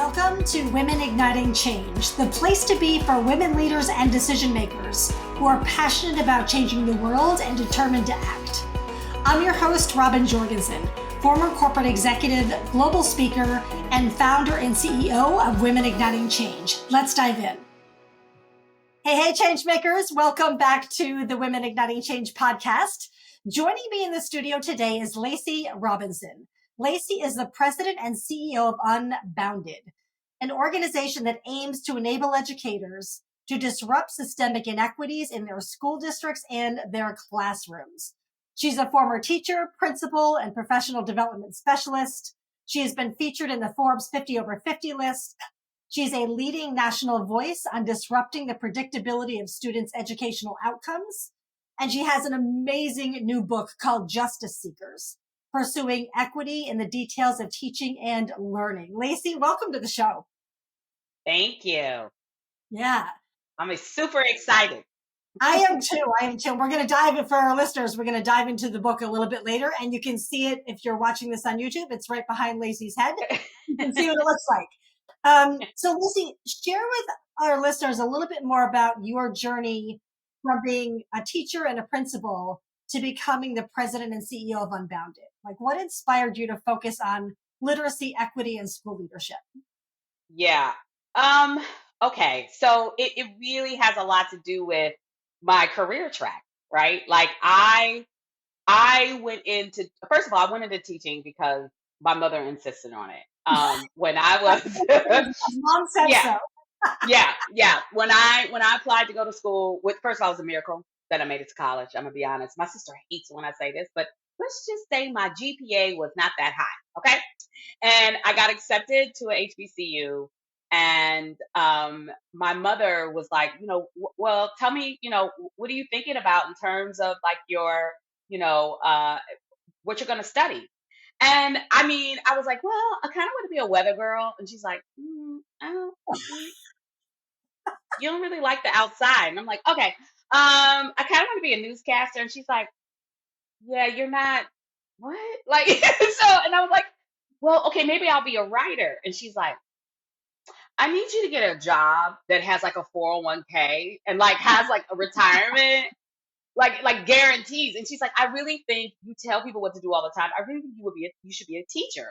Welcome to Women Igniting Change, the place to be for women leaders and decision makers who are passionate about changing the world and determined to act. I'm your host, Robin Jorgensen, former corporate executive, global speaker, and founder and CEO of Women Igniting Change. Let's dive in. Hey, change makers. Welcome back to the Women Igniting Change podcast. Joining me in the studio today is Lacey Robinson. Lacey is the president and CEO of UnboundED, an organization that aims to enable educators to disrupt systemic inequities in their school districts and their classrooms. She's a former teacher, principal, and professional development specialist. She has been featured in the Forbes 50 over 50 list. She's a leading national voice on disrupting the predictability of students' educational outcomes. And she has an amazing new book called Justice Seekers, Pursuing Equity in the Details of Teaching and Learning. Lacey, welcome to the show. Thank you. Yeah. I'm super excited. I am too. We're going to dive in for our listeners. We're going to dive into the book a little bit later, and you can see it if you're watching this on YouTube. It's right behind Lacey's head. You can see what it looks like. So Lacey, share with our listeners a little bit more about your journey from being a teacher and a principal to becoming the president and CEO of UnboundED. Like, what inspired you to focus on literacy, equity, and school leadership? Yeah. Okay. So it really has a lot to do with my career track, right? Like I went into, first of all, I went into teaching because my mother insisted on it. When I was, Mom said yeah, so. yeah. When I applied to go to school, first of all, it was a miracle that I made it to college. I'm gonna be honest. My sister hates when I say this, but let's just say my GPA was not that high. Okay. And I got accepted to a HBCU, and my mother was like, well, tell me, what are you thinking about in terms of like your, what you're going to study? And I mean, I was like, well, I kind of want to be a weather girl. And she's like, I don't, you don't really like the outside. And I'm like, okay, I kind of want to be a newscaster. And she's like, yeah, you're not, what? Like, and I was like, well, okay, maybe I'll be a writer. And she's like, I need you to get a job that has like a 401k and like has like a retirement, like guarantees. And she's like, I really think you tell people what to do all the time. I really think you should be a teacher.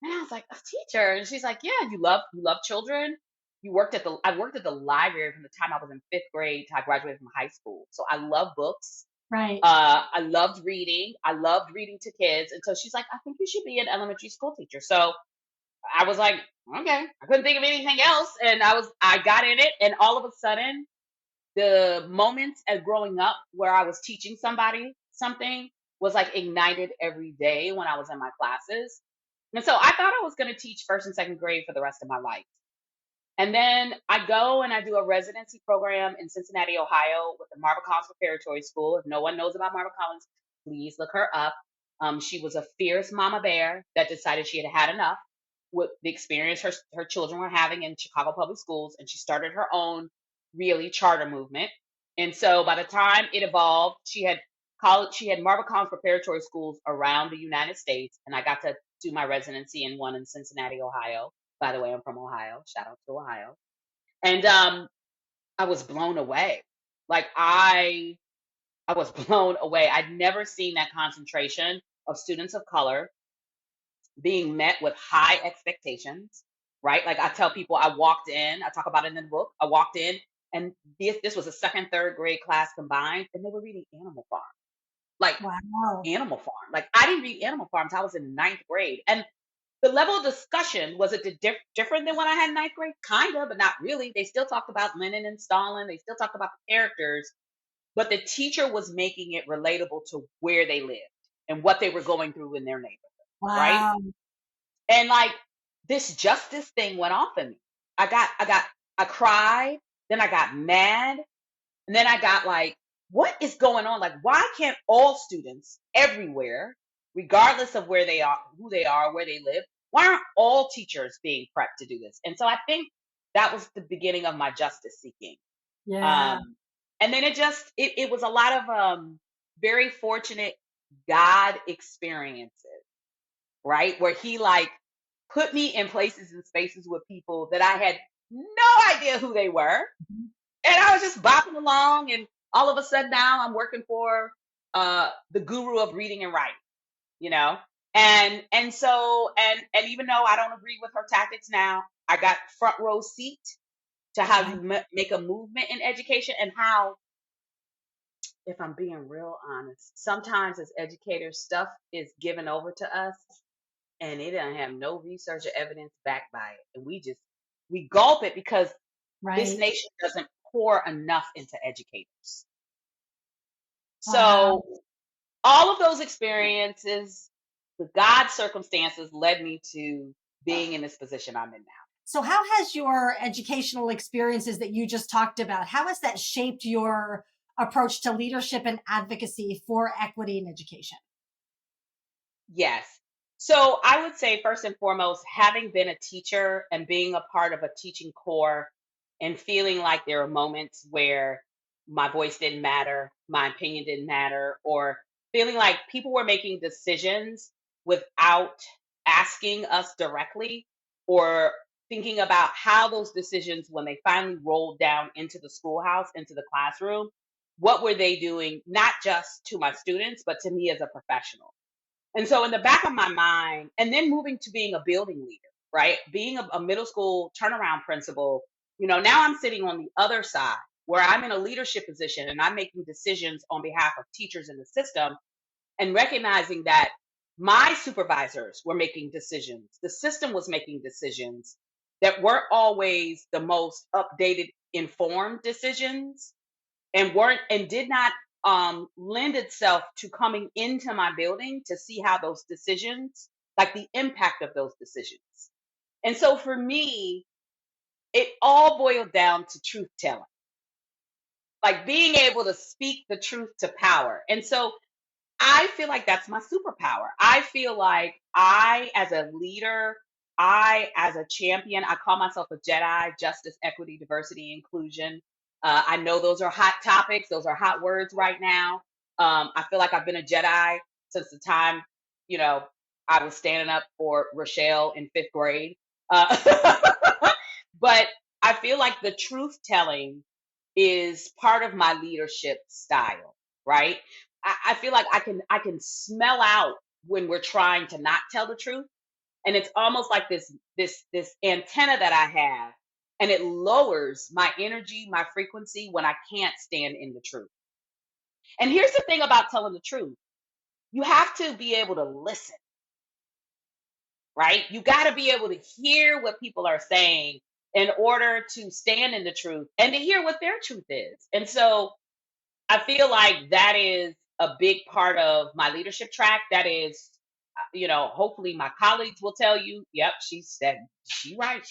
And I was like, a teacher? And she's like, yeah, you love children. I worked at the library from the time I was in 5th grade till I graduated from high school. So I love books. Right. I loved reading. I loved reading to kids. And so she's like, I think you should be an elementary school teacher. So I was like, okay, I couldn't think of anything else. And I got in it. And all of a sudden, the moments as growing up where I was teaching somebody something was like ignited every day when I was in my classes. And so I thought I was going to teach 1st and 2nd grade for the rest of my life. And then I go and I do a residency program in Cincinnati, Ohio with the Marva Collins Preparatory School. If no one knows about Marva Collins, please look her up. She was a fierce mama bear that decided she had had enough with the experience her children were having in Chicago public schools. And she started her own really charter movement. And so by the time it evolved, she had Marva Collins Preparatory Schools around the United States. And I got to do my residency in one in Cincinnati, Ohio. By the way, I'm from Ohio. Shout out to Ohio. And I was blown away. Like I was blown away. I'd never seen that concentration of students of color being met with high expectations, right? Like I tell people, I walked in, I talk about it in the book. I walked in and this was a 2nd, 3rd grade class combined, and they were reading Animal Farm. Like, wow. Animal Farm. Like I didn't read Animal Farm until I was in 9th grade. And the level of discussion, was it different than when I had 9th grade? Kind of, but not really. They still talked about Lenin and Stalin. They still talked about the characters, but the teacher was making it relatable to where they lived and what they were going through in their neighborhood. Wow. Right? And like this justice thing went off in me. I cried, then I got mad, and then I got like, what is going on? Like, why can't all students everywhere, regardless of where they are, who they are, where they live, why aren't all teachers being prepped to do this? And so I think that was the beginning of my justice seeking. Yeah. And then it was a lot of very fortunate God experiences, right? Where he like put me in places and spaces with people that I had no idea who they were. And I was just bopping along, and all of a sudden now I'm working for the guru of reading and writing, you know? And even though I don't agree with her tactics now, I got front row seat to how Right. you make a movement in education, and how, if I'm being real honest, sometimes as educators, stuff is given over to us and it doesn't have no research or evidence backed by it. And we gulp it because this Right. nation doesn't pour enough into educators. Wow. So all of those experiences, the God circumstances led me to being in this position I'm in now. So, how has your educational experiences that you just talked about, how has that shaped your approach to leadership and advocacy for equity in education? Yes. So I would say, first and foremost, having been a teacher and being a part of a teaching core and feeling like there are moments where my voice didn't matter, my opinion didn't matter, or feeling like people were making decisions without asking us directly, or thinking about how those decisions, when they finally rolled down into the schoolhouse, into the classroom, what were they doing, not just to my students, but to me as a professional. And so in the back of my mind, and then moving to being a building leader, right? Being a middle school turnaround principal, now I'm sitting on the other side where I'm in a leadership position and I'm making decisions on behalf of teachers in the system, and recognizing that my supervisors were making decisions. The system was making decisions that weren't always the most updated, informed decisions, and did not lend itself to coming into my building to see how those decisions, like the impact of those decisions. And so for me, it all boiled down to truth telling, like being able to speak the truth to power. And so I feel like that's my superpower. I feel like I, as a leader, I, as a champion, I call myself a Jedi: justice, equity, diversity, inclusion. I know those are hot topics. Those are hot words right now. I feel like I've been a Jedi since the time, you know, I was standing up for Rochelle in fifth grade. Uh, but I feel like the truth telling is part of my leadership style, right? I feel like I can smell out when we're trying to not tell the truth. And it's almost like this antenna that I have, and it lowers my energy, my frequency when I can't stand in the truth. And here's the thing about telling the truth. You have to be able to listen, right? You got to be able to hear what people are saying in order to stand in the truth and to hear what their truth is. And so I feel like that is a big part of my leadership track. That is, hopefully my colleagues will tell you, yep, she said, she right.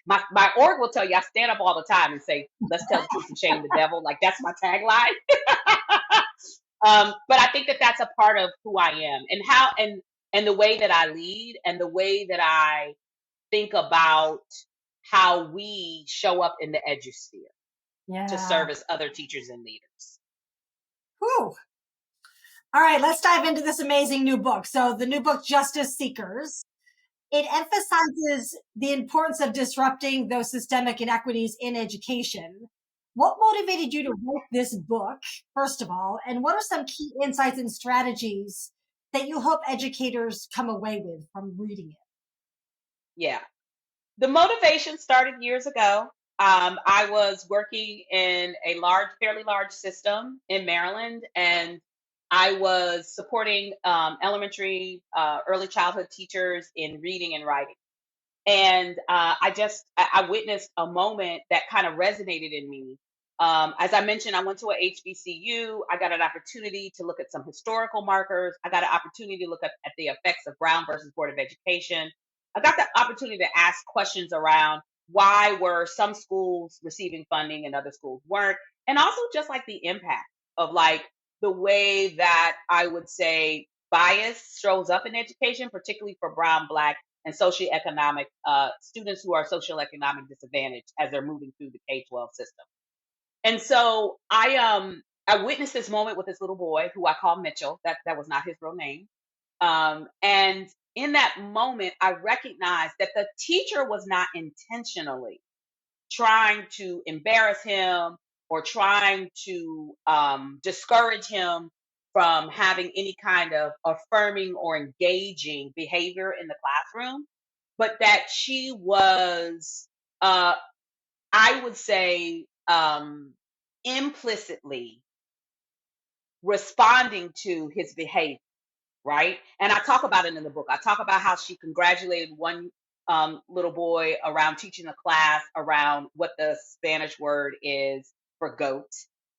My org will tell you, I stand up all the time and say, let's tell the truth and shame the devil. Like, that's my tagline. But I think that that's a part of who I am, and the way that I lead, and the way that I think about how we show up in the edusphere to Yeah. service other teachers and leaders. Whew. All right, let's dive into this amazing new book. So, the new book, Justice Seekers, it emphasizes the importance of disrupting those systemic inequities in education. What motivated you to write this book, first of all? And what are some key insights and strategies that you hope educators come away with from reading it? Yeah. The motivation started years ago. I was working in a fairly large system in Maryland, and I was supporting elementary, early childhood teachers in reading and writing. And I witnessed a moment that kind of resonated in me. As I mentioned, I went to a HBCU. I got an opportunity to look at some historical markers. I got an opportunity to look at the effects of Brown versus Board of Education. I got the opportunity to ask questions around why were some schools receiving funding and other schools weren't, and also just like the impact of, like, the way that I would say bias shows up in education, particularly for Brown, Black, and socioeconomic students who are socioeconomic disadvantaged as they're moving through the K-12 system. And so I witnessed this moment with this little boy who I call Mitchell. That was not his real name. And in that moment, I recognized that the teacher was not intentionally trying to embarrass him or trying to discourage him from having any kind of affirming or engaging behavior in the classroom, but that she was, I would say, implicitly responding to his behavior, right? And I talk about it in the book. I talk about how she congratulated one little boy around teaching a class around what the Spanish word is for goat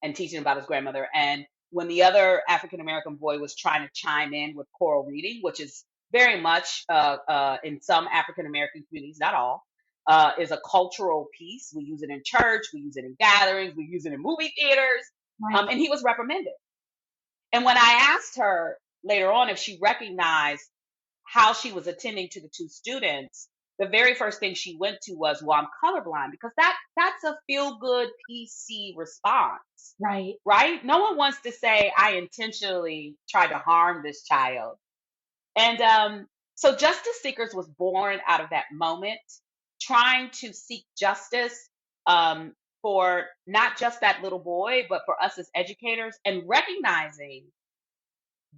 and teaching about his grandmother. And when the other African American boy was trying to chime in with choral reading, which is very much in some African American communities, not all, is a cultural piece. We use it in church, we use it in gatherings, we use it in movie theaters. Right. And he was reprimanded. And when I asked her later on if she recognized how she was attending to the two students, the very first thing she went to was, "Well, I'm colorblind," because that's a feel good PC response, Right. right? No one wants to say, "I intentionally tried to harm this child." And so Justice Seekers was born out of that moment, trying to seek justice for not just that little boy, but for us as educators, and recognizing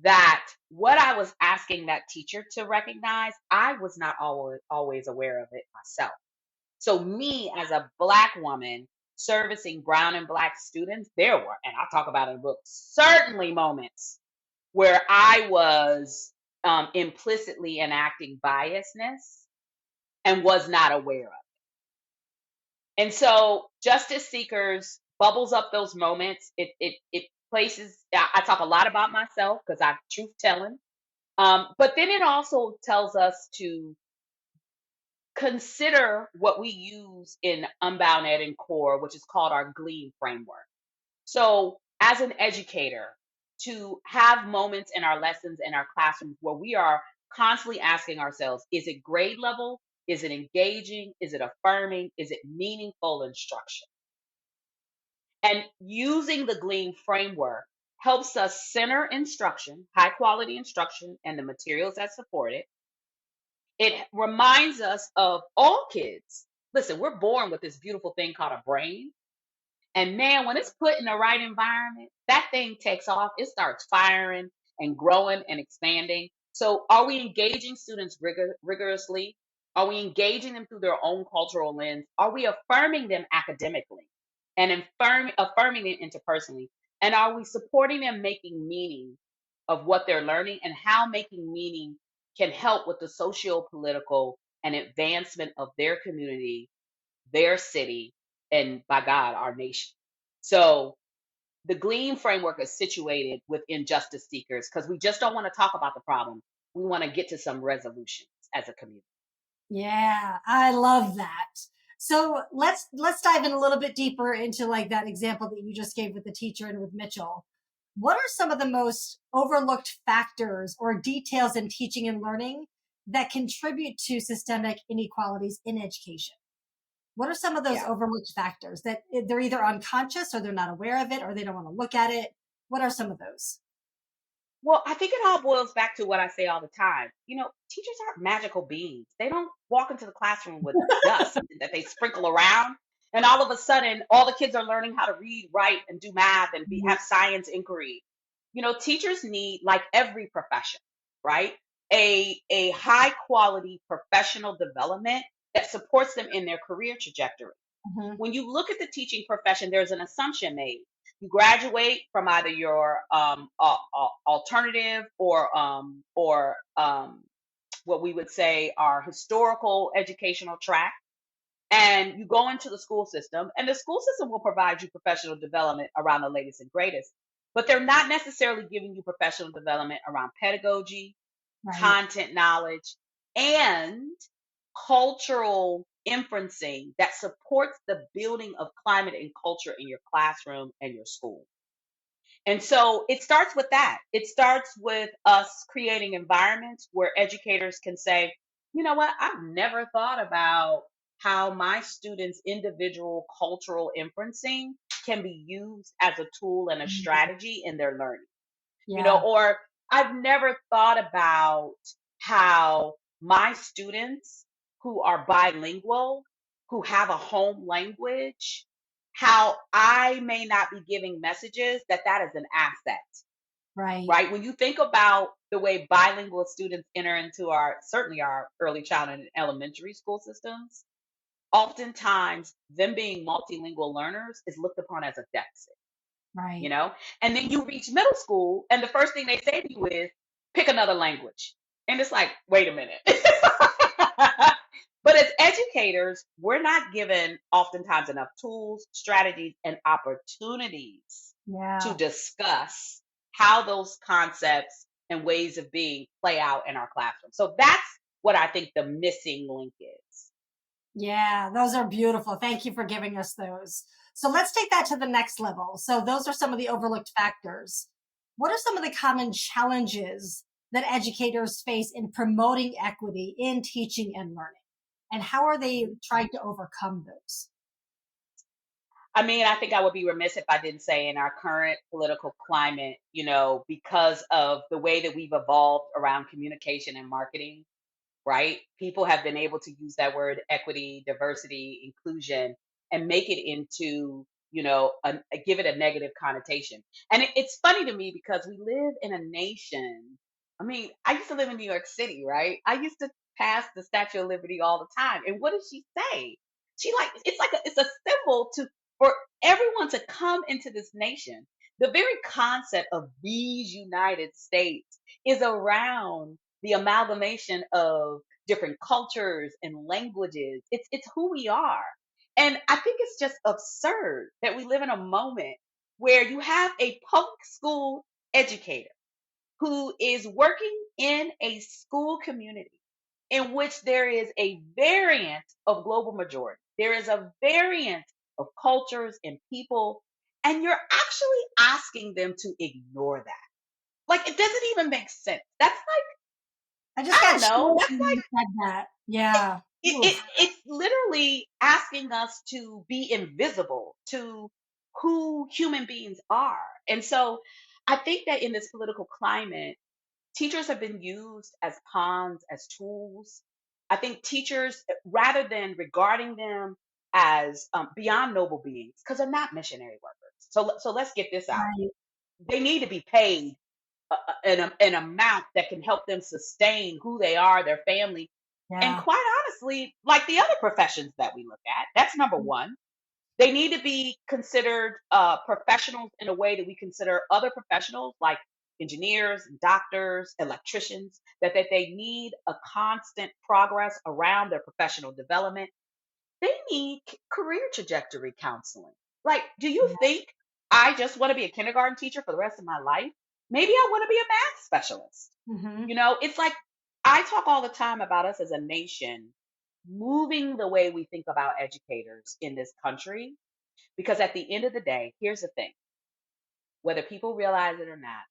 that what I was asking that teacher to recognize, I was not always aware of it myself. So me as a Black woman servicing brown and Black students, there were, and I talk about it in the book, certainly moments where I was implicitly enacting biasness and was not aware of. And so Justice Seekers bubbles up those moments. It places. I talk a lot about myself because I'm truth telling. But then it also tells us to consider what we use in Unbound Ed and Core, which is called our GLEAN framework. So, as an educator, to have moments in our lessons in our classrooms where we are constantly asking ourselves, is it grade level? Is it engaging? Is it affirming? Is it meaningful instruction? And using the GLEAN framework helps us center instruction, high quality instruction, and the materials that support it. It reminds us of all kids. Listen, we're born with this beautiful thing called a brain. And man, when it's put in the right environment, that thing takes off. It starts firing and growing and expanding. So, are we engaging students rigorously? Are we engaging them through their own cultural lens? Are we affirming them academically and affirming them interpersonally? And are we supporting them making meaning of what they're learning and how making meaning can help with the socio-political and advancement of their community, their city, and by God, our nation? So the GLEAN framework is situated within Justice Seekers because we just don't want to talk about the problem. We want to get to some resolutions as a community. Yeah, I love that. So let's dive in a little bit deeper into like that example that you just gave with the teacher and with Mitchell. What are some of the most overlooked factors or details in teaching and learning that contribute to systemic inequalities in education? What are some of those Yeah. overlooked factors that they're either unconscious or they're not aware of it or they don't want to look at it? What are some of those? Well, I think it all boils back to what I say all the time. Teachers aren't magical beings. They don't walk into the classroom with dust that they sprinkle around, and all of a sudden, all the kids are learning how to read, write, and do math and have science inquiry. Teachers need, like every profession, right? A high quality professional development that supports them in their career trajectory. Mhm. When you look at the teaching profession, there's an assumption made. You graduate from either your alternative or what we would say our historical educational track, and you go into the school system, and the school system will provide you professional development around the latest and greatest, but they're not necessarily giving you professional development around pedagogy, Right. content knowledge, and cultural inferencing that supports the building of climate and culture in your classroom and your school. And so it starts with that. It starts with us creating environments where educators can say, you know what, I've never thought about how my students' individual cultural inferencing can be used as a tool and a Mhm. strategy in their learning. Yeah. Or I've never thought about how my students who are bilingual, who have a home language, how I may not be giving messages that is an asset, Right. right? When you think about the way bilingual students enter into certainly our early childhood and elementary school systems, oftentimes them being multilingual learners is looked upon as a deficit, you Right. know? And then you reach middle school, and the first thing they say to you is, pick another language. And it's like, wait a minute. But as educators, we're not given oftentimes enough tools, strategies, and opportunities to Yeah. discuss how those concepts and ways of being play out in our classroom. So that's what I think the missing link is. Yeah, those are beautiful. Thank you for giving us those. So let's take that to the next level. So those are some of the overlooked factors. What are some of the common challenges that educators face in promoting equity in teaching and learning? And how are they trying to overcome those? I mean, I think I would be remiss if I didn't say in our current political climate, because of the way that we've evolved around communication and marketing, right? People have been able to use that word equity, diversity, inclusion, and make it into, give it a negative connotation. And it's funny to me because we live in a nation. I mean, I used to live in New York City, right? I used to pass the Statue of Liberty all the time. And what does she say? She like it's a symbol to for everyone to come into this nation. The very concept of these United States is around the amalgamation of different cultures and languages. It's who we are. And I think it's just absurd that we live in a moment where you have a public school educator who is working in a school community in which there is a variant of global majority. There is a variant of cultures and people, and you're actually asking them to ignore that. Like, it doesn't even make sense. That's like, I just I got don't know. chills That's when like you said that. Yeah. Oof. it's literally asking us to be invisible to who human beings are. And so I think that in this political climate, teachers have been used as pawns, as tools. I think teachers, rather than regarding them as beyond noble beings, because they're not missionary workers. So let's get this out. Right. They need to be paid an amount that can help them sustain who they are, their family, and Yeah. quite honestly, like the other professions that we look at, that's number one. They need to be considered professionals in a way that we consider other professionals like engineers, doctors, electricians, that they need a constant progress around their professional development. They need career trajectory counseling. Like, do you think I just want to be a kindergarten teacher for the rest of my life? Maybe I want to be a math specialist. Hmm. It's like I talk all the time about us as a nation moving the way we think about educators in this country. Because at the end of the day, here's the thing, whether people realize it or not,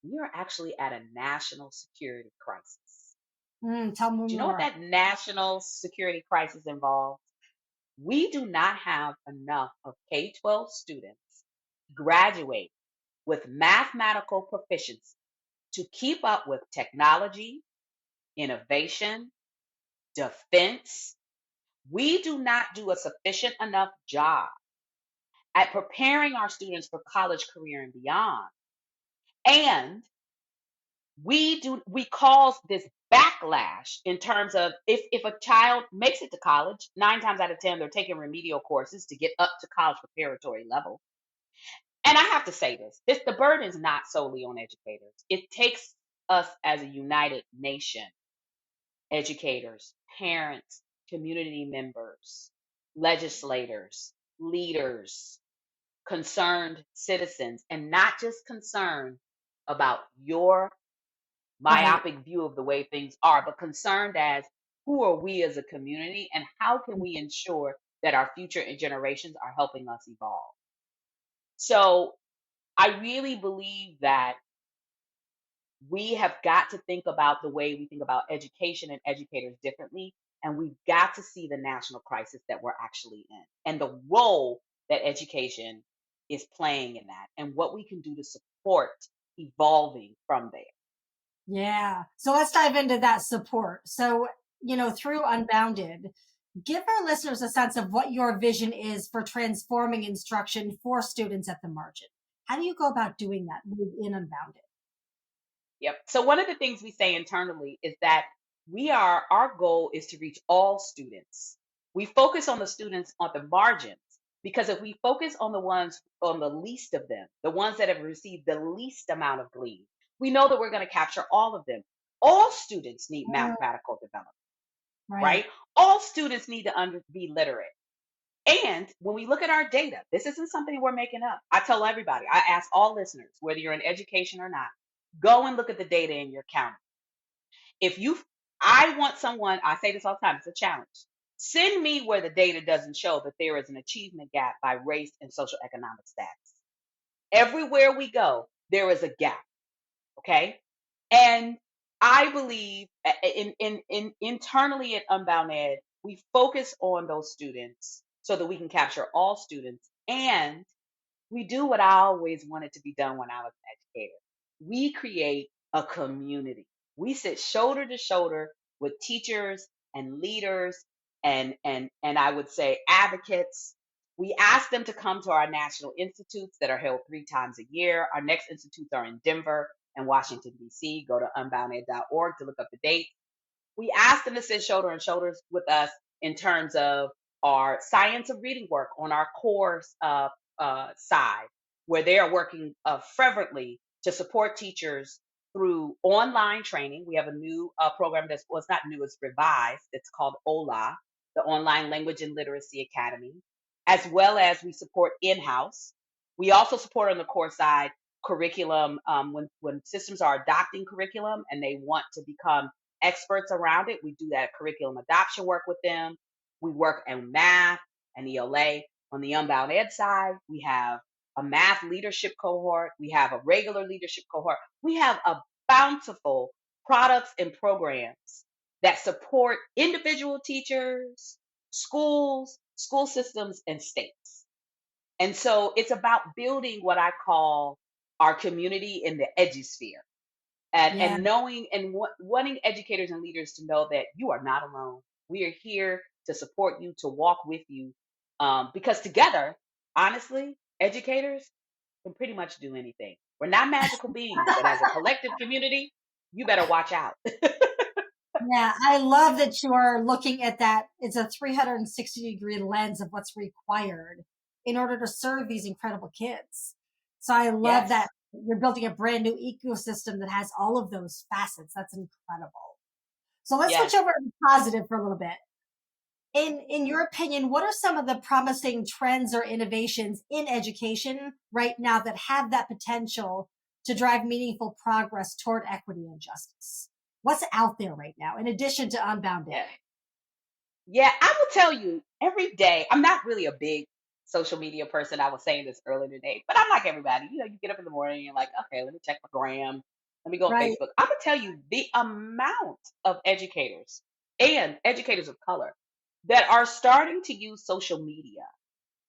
we are actually at a national security crisis. Tell me Do you know what more. that national security crisis involves? We do not have enough of K 12 students graduate with mathematical proficiency to keep up with technology, innovation, defense. We do not do a sufficient enough job at preparing our students for college, career, and beyond. And we cause this backlash in terms of if a child makes it to college, 9 times out of 10, they're taking remedial courses to get up to college preparatory level. And I have to say this, the burden is not solely on educators. It takes us as a united nation, educators, parents, community members, legislators, leaders, concerned citizens, and not just concerned about your Right. myopic view of the way things are, but concerned as who are we as a community and how can we ensure that our future generations are helping us evolve. So I really believe that we have got to think about the way we think about education and educators differently. And we've got to see the national crisis that we're actually in and the role that education is playing in that and what we can do to support evolving from there. Yeah. So let's dive into that support. So, through Unbounded, give our listeners a sense of what your vision is for transforming instruction for students at the margin. How do you go about doing that within Unbounded? Yep. So one of the things we say internally is that our goal is to reach all students. We focus on the students on the margins because if we focus on the ones on the least of them, the ones that have received the least amount of glean, we know that we're going to capture all of them. All students need Mm, mathematical development, right? right. All students need to be literate. And when we look at our data, this isn't something we're making up. I tell everybody, I ask all listeners, whether you're in education or not, go and look at the data in your county. If you, I want someone, I say this all the time, it's a challenge. Send me where the data doesn't show that there is an achievement gap by race and social economic status. Everywhere we go, there is a gap. Okay. And I believe in internally at Unbound Ed, we focus on those students so that we can capture all students. And we do what I always wanted to be done when I was an educator. We create a community. We sit shoulder to shoulder with teachers and leaders and I would say advocates. We ask them to come to our national institutes that are held 3 times a year. Our next institutes are in Denver and Washington, D.C. Go to unbounded.org to look up the date. We asked them to sit shoulder and shoulders with us in terms of our science of reading work on our course side, where they are working fervently to support teachers through online training. We have a new program that's, well, it's not new, it's revised. It's called OLA, the Online Language and Literacy Academy, as well as we support in-house. We also support on the course side curriculum when systems are adopting curriculum and they want to become experts around it. We do that curriculum adoption work with them. We work on math and ELA. On the Unbound Ed side, we have a math leadership cohort. We have a regular leadership cohort. We have a bountiful products and programs that support individual teachers, schools, school systems, and states. And so it's about building what I call our community in the edusphere Yeah. and knowing and wanting educators and leaders to know that you are not alone. We are here to support you, to walk with you, because together, honestly, educators can pretty much do anything. We're not magical beings, but as a collective community, you better watch out. Yeah, I love that you are looking at that. It's a 360-degree lens of what's required in order to serve these incredible kids. So I love that Yes, you're building a brand new ecosystem that has all of those facets. That's incredible. So let's switch yes. over to positive for a little bit. In your opinion, what are some of the promising trends or innovations in education right now that have that potential to drive meaningful progress toward equity and justice? What's out there right now in addition to Unbounded? Yeah. Yeah, I will tell you every day. I'm not really a big social media person. I was saying this earlier today, but I'm like everybody. You get up in the morning and you're like, okay, let me check my gram. Let me go on Right. Facebook. I'm gonna tell you the amount of educators and educators of color that are starting to use social media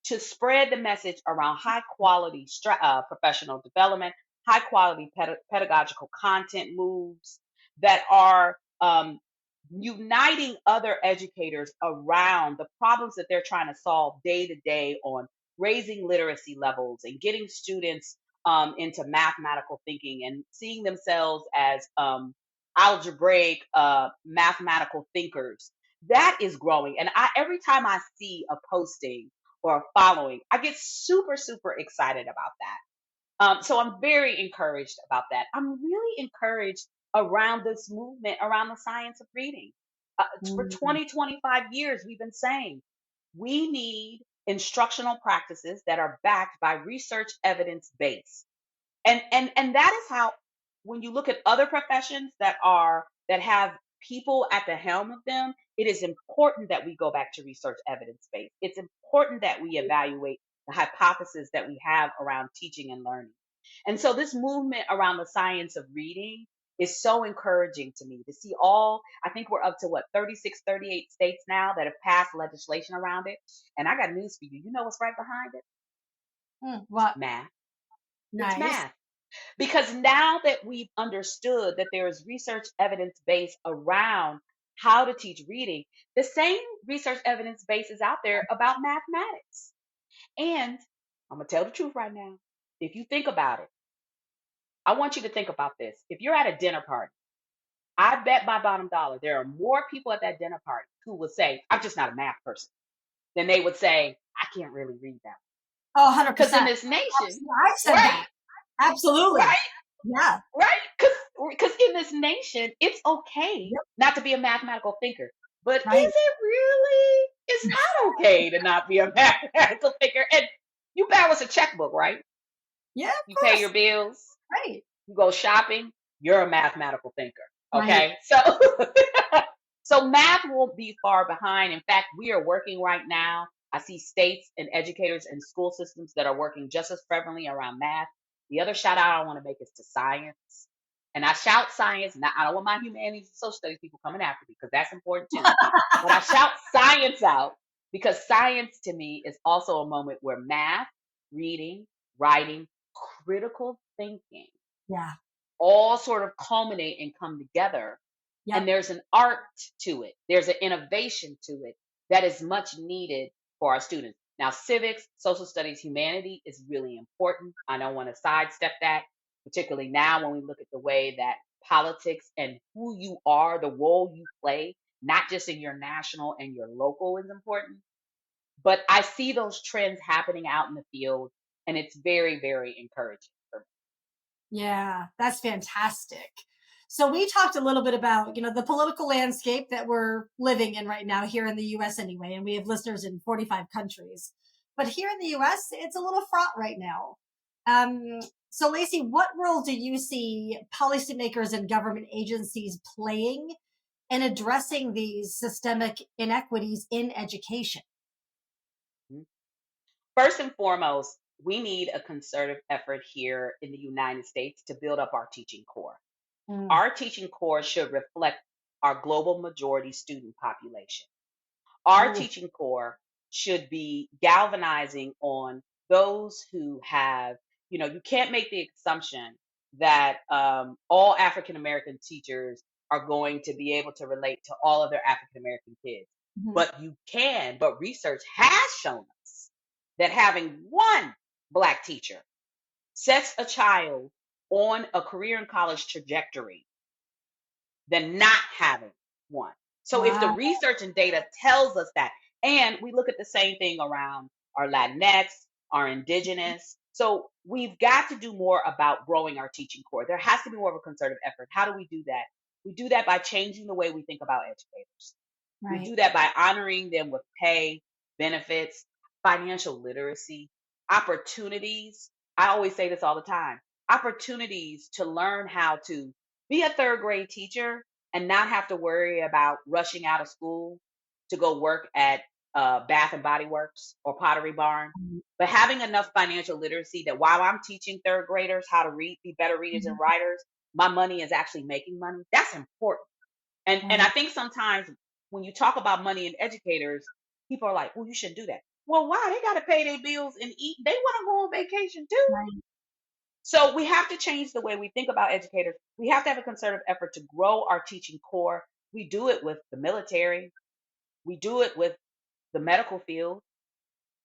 to spread the message around high quality professional development, high quality pedagogical content moves that are uniting other educators around the problems that they're trying to solve day to day on raising literacy levels and getting students into mathematical thinking and seeing themselves as algebraic mathematical thinkers. That is growing. And every time I see a posting or a following, I get super, super excited about that. So I'm very encouraged about that. I'm really encouraged around this movement around the science of reading. For Mm, 20, 25 years, we've been saying we need instructional practices that are backed by research evidence base. And that is how when you look at other professions that have people at the helm of them, it is important that we go back to research evidence base. It's important that we evaluate the hypotheses that we have around teaching and learning. And so this movement around the science of reading is so encouraging to me to see I think we're up to what, 36, 38 states now that have passed legislation around it. And I got news for you. You know what's right behind it? what? Math. It's Nice. math. Because now that we've understood that there is research evidence base around how to teach reading, the same research evidence base is out there about mathematics. And I'm going to tell the truth right now. If you think about it, I want you to think about this. If you're at a dinner party, I bet my bottom dollar there are more people at that dinner party who would say, I'm just not a math person, than they would say, I can't really read that. Oh, Because in 100%. this nation, I've said right, that. Absolutely. right, Yeah. right, because in this nation, it's okay Yep. not to be a mathematical thinker. But is Right. it really? It's not okay to not be a mathematical thinker. And you balance a checkbook, right? Yeah, of You pay your course. bills, Right. you go shopping, you're a mathematical thinker. Right. Okay. So so math won't be far behind. In fact, we are working right now. I see states and educators and school systems that are working just as prevalently around math. The other shout out I want to make is to science. And I shout science, and I don't want my humanities and social studies people coming after me because that's important too. But I shout science out because science to me is also a moment where math, reading, writing, critical thinking Yeah. all sort of culminate and come together. And Yep. there's an art to it, there's an innovation to it that is much needed for our students. Now, civics, social studies, humanity is really important. I don't want to sidestep that, particularly now when we look at the way that politics and who you are, the role you play, not just in your national and your local, is important. But I see those trends happening out in the field, and it's very, very encouraging for me. Yeah, that's fantastic. So we talked a little bit about, the political landscape that we're living in right now here in the US anyway, and we have listeners in 45 countries. But here in the US, it's a little fraught right now. Um, so Lacey, what role do you see policymakers and government agencies playing in addressing these systemic inequities in education? First and foremost, we need a concerted effort here in the United States to build up our teaching core. Mm. Our teaching core should reflect our global majority student population. Our Ooh. teaching core should be galvanizing on those who have, you can't make the assumption that all African American teachers are going to be able to relate to all of their African American kids. Mhm. But you can, but research has shown us that having one Black teacher sets a child on a career in college trajectory than not having one. So if the Wow. research and data tells us that, and we look at the same thing around our Latinx, our indigenous, so we've got to do more about growing our teaching core. There has to be more of a concerted effort. How do we do that? We do that by changing the way we think about educators. We Right. do that by honoring them with pay, benefits, financial literacy, opportunities. I always say this all the time, opportunities to learn how to be a third grade teacher and not have to worry about rushing out of school to go work at Bath and Body Works or Pottery Barn, but having enough financial literacy that while I'm teaching third graders how to read, be better readers and Mhm. writers, my money is actually making money. That's important. And I Right. think sometimes when you talk about money and educators, people are like, well, you shouldn't do that. Well, why? They got to pay their bills and eat. They want to go on vacation too. Right. So we have to change the way we think about educators. We have to have a concerted effort to grow our teaching core. We do it with the military. We do it with the medical field.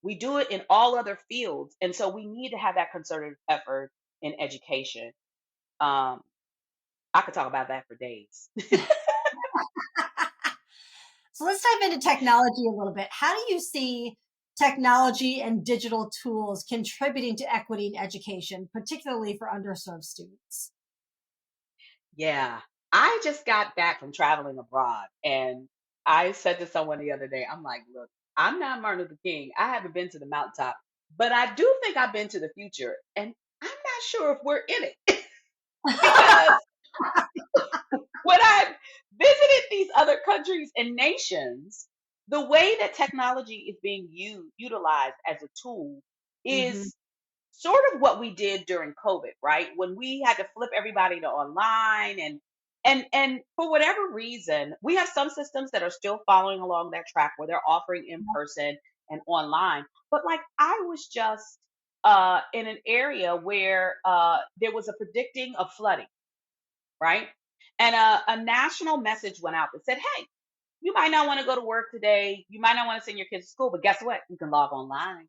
We do it in all other fields. And so we need to have that concerted effort in education. Um, I could talk about that for days. So let's dive into technology a little bit. How do you see technology and digital tools contributing to equity in education, particularly for underserved students? Yeah. I just got back from traveling abroad, and I said to someone the other day, I'm like, look, I'm not Martin Luther King. I haven't been to the mountaintop, but I do think I've been to the future. And I'm not sure if we're in it because when I've visited these other countries and nations, the way that technology is being utilized as a tool Hmm. is sort of what we did during COVID, right? When we had to flip everybody to online and for whatever reason, we have some systems that are still following along that track where they're offering in person and online. But like I was just in an area where there was a predicting of flooding, right? And a national message went out that said, hey, you might not want to go to work today. You might not want to send your kids to school, but guess what? You can log online.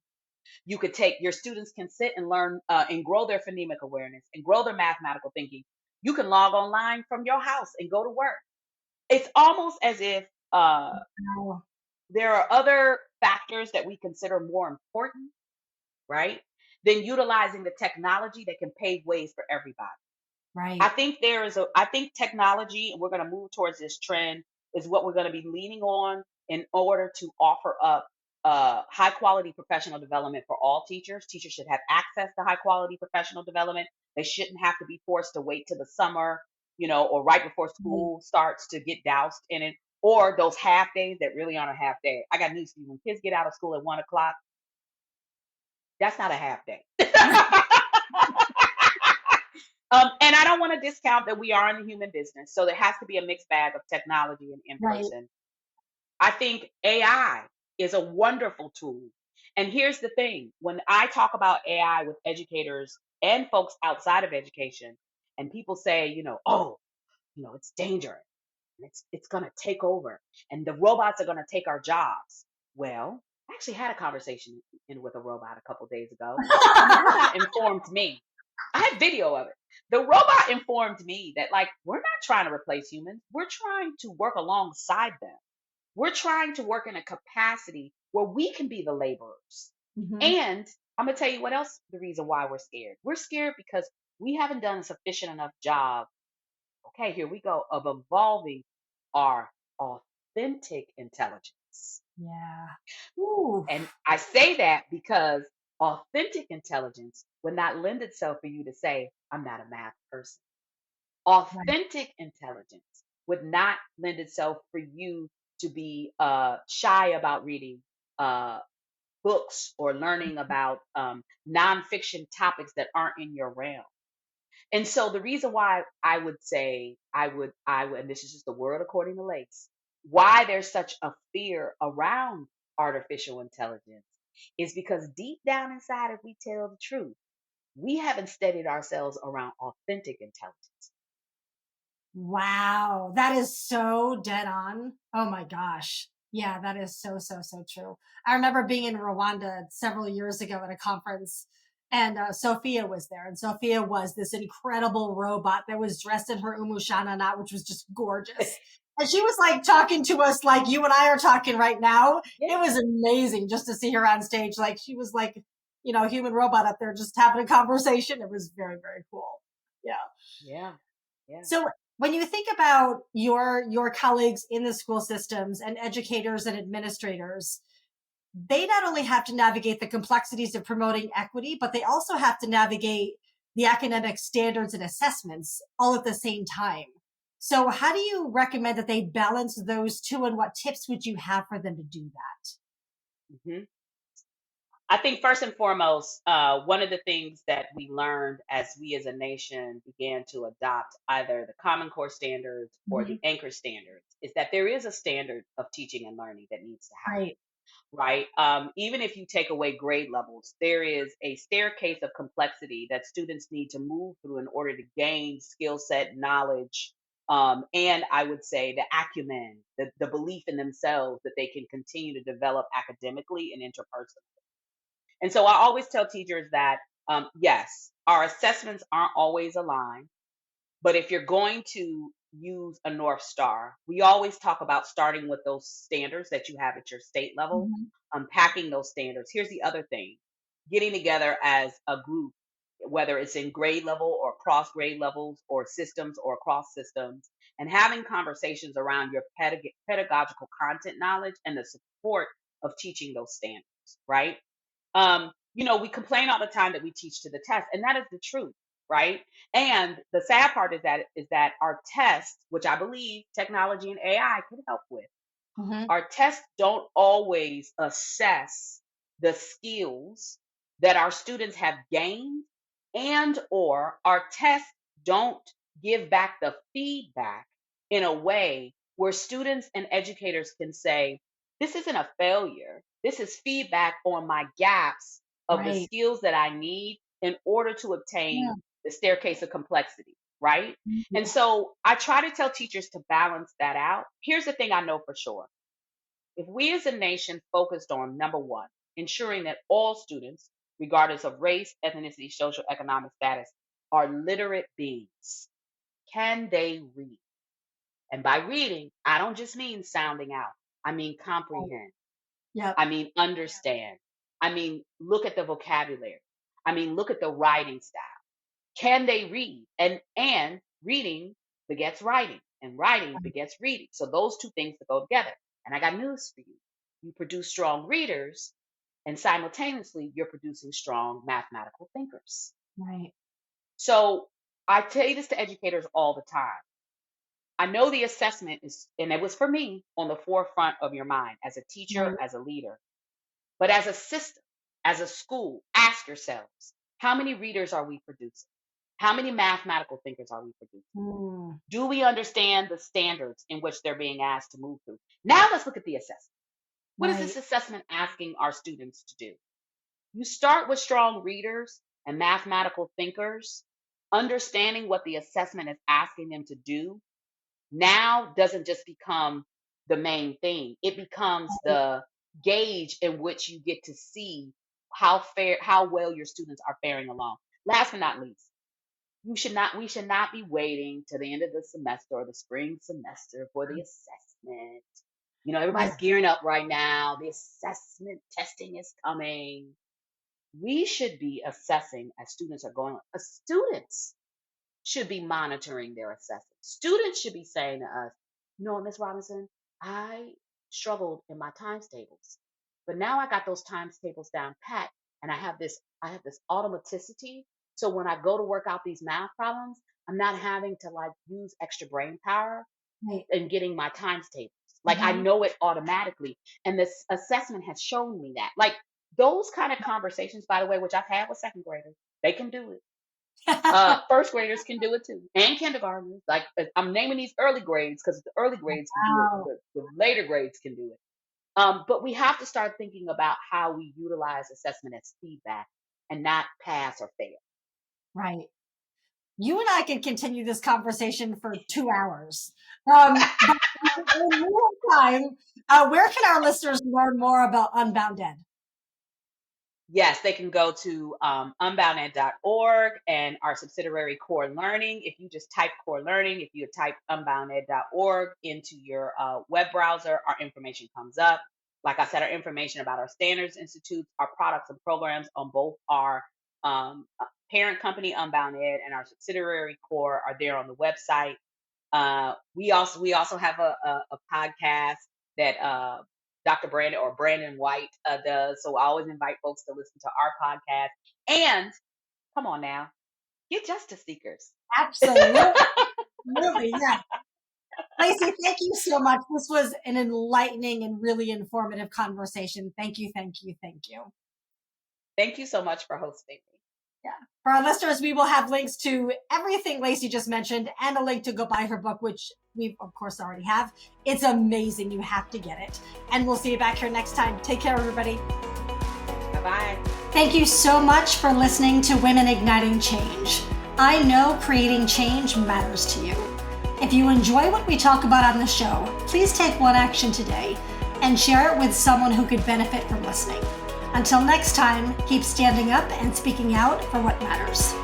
You could take your students can sit and learn and grow their phonemic awareness and grow their mathematical thinking. You can log online from your house and go to work. It's almost as if Wow. there are other factors that we consider more important, right? Than utilizing the technology that can pave ways for everybody. Right. I think technology, and we're going to move towards this trend, is what we're going to be leaning on in order to offer up high quality professional development for all teachers. Teachers should have access to high quality professional development. They shouldn't have to be forced to wait to the summer, or right before Right. school starts to get doused in it, or those half days that really aren't a half day. I got news for you. When kids get out of school at 1 o'clock, that's not a half day. And I don't want to discount that we are in the human business. So there has to be a mixed bag of technology and in Right. person. I think AI is a wonderful tool. And here's the thing, when I talk about AI with educators and folks outside of education, and people say, oh, it's dangerous and it's going to take over and the robots are going to take our jobs. Well, I actually had a conversation with a robot a couple days ago, and the robot informed me. I had video of it. The robot informed me that, like, we're not trying to replace humans. We're trying to work alongside them. We're trying to work in a capacity where we can be the laborers. Hmm. And I'm going to tell you what else the reason why we're scared. We're scared because we haven't done a sufficient enough job. Okay, here we go, of evolving our authentic intelligence. Yeah. Ooh. And I say that because authentic intelligence would not lend itself for you to say, I'm not a math person. Right. Authentic intelligence would not lend itself for you to be shy about reading uh, books or learning about nonfiction topics that aren't in your realm. And so the reason why I would say and this is just the word according to Lace, why there's such a fear around artificial intelligence is because deep down inside, if we tell the truth, we haven't studied ourselves around authentic intelligence. Wow, that is so dead on. Oh my gosh. Yeah, that is so, so, so true. I remember being in Rwanda several years ago at a conference, and Sophia was there. And Sophia was this incredible robot that was dressed in her umushanana, which was just gorgeous. And she was like talking to us like you and I are talking right now. It Yeah, was amazing just to see her on stage. Like she was like, human robot up there just having a conversation. It was very, very cool. Yeah. yeah, yeah. So when you think about your colleagues in the school systems and educators and administrators, they not only have to navigate the complexities of promoting equity, but they also have to navigate the academic standards and assessments all at the same time. So how do you recommend that they balance those two, and what tips would you have for them to do that? hmm I think first and foremost, one of the things that we learned as we as a nation began to adopt either the Common Core standards or the Mhm. Anchor standards is that there is a standard of teaching and learning that needs to happen, Right. right? Even if you take away grade levels, there is a staircase of complexity that students need to move through in order to gain skill set, knowledge, and I would say the acumen, the belief in themselves that they can continue to develop academically and interpersonally. And so I always tell teachers that, yes, our assessments aren't always aligned. But if you're going to use a North Star, we always talk about starting with those standards that you have at your state level, Mhm. unpacking those standards. Here's the other thing, getting together as a group, whether it's in grade level or cross grade levels or systems or across systems, and having conversations around your pedagogical content knowledge and the support of teaching those standards, right? We complain all the time that we teach to the test, and that is the truth, right? And the sad part is that our tests, which I believe technology and AI can help with, Mhm. our tests don't always assess the skills that our students have gained, and or our tests don't give back the feedback in a way where students and educators can say, this isn't a failure. This is feedback on my gaps of the Right. skills that I need in order to Yeah. obtain the staircase of complexity, right? And Mhm. so I try to tell teachers to balance that out. Here's the thing I know for sure. If we as a nation focused on number one, ensuring that all students, regardless of race, ethnicity, social, economic status, are literate beings, can they read? And by reading, I don't just mean sounding out, I mean Right. comprehend, Yep. I mean understand, I mean look at the vocabulary, I mean look at the writing style. Can they read? And reading begets writing, and writing begets reading. So those two things that go together. And I got news for you. You produce strong readers, and simultaneously you're producing strong mathematical thinkers. Right. So I tell this to educators all the time. I know the assessment is, and it was for me, on the forefront of your mind as a teacher, Right. as a leader. But as a system, as a school, ask yourselves, how many readers are we producing? How many mathematical thinkers are we producing? Mm. Do we understand the standards in which they're being asked to move through? Now let's look at the assessment. What is this Right. assessment asking our students to do? You start with strong readers and mathematical thinkers, understanding what the assessment is asking them to do now doesn't just become the main thing. It becomes Right. the gauge in which you get to see how well your students are faring along. Last but not least, we should not be waiting to the end of the semester or the spring semester for the assessment. You know, Right. everybody's gearing up right now. The assessment testing is coming. We should be assessing as students are going. Students should be monitoring their assessment. Students should be saying to us, you know what, Miss Robinson, I struggled in my times tables, but now I got those times tables down pat, and I have this automaticity. So when I go to work out these math problems, I'm not having to like use extra brain power Right. in getting my times tables. Like I Mhm. know it automatically. And this assessment has shown me that. Like those kind of conversations, by the way, which I've had with second graders, they can do it. First graders can do it too, and kindergartners. Like I'm naming these early grades because the early grades can do it. Wow. The later grades can do it. But we have to start thinking about how we utilize assessment as feedback and not pass or fail. Right. You and I can continue this conversation for 2 hours. But in the meantime, where can our listeners learn more about UnboundED? Yes, they can go to unbounded.org and our subsidiary Core Learning. If you just type Core Learning, if you type unbounded.org into your web browser, our information comes up. Like I said, our information about our standards institutes, our products and programs on both our parent company Unbounded and our subsidiary Core are there on the website. We also have a podcast that Dr. Brandon White does. So I always invite folks to listen to our podcast. And come on now, get justice seekers. Absolutely. Absolutely. Yeah. Lacey, thank you so much. This was an enlightening and really informative conversation. Thank you. Thank you. Thank you. Thank you so much for hosting me. Yeah. For our listeners, we will have links to everything Lacey just mentioned and a link to go buy her book, which we, of course, already have. It's amazing. You have to get it. And we'll see you back here next time. Take care, everybody. Bye-bye. Thank you so much for listening to Women Igniting Change. I know creating change matters to you. If you enjoy what we talk about on the show, please take one action today and share it with someone who could benefit from listening. Until next time, keep standing up and speaking out for what matters.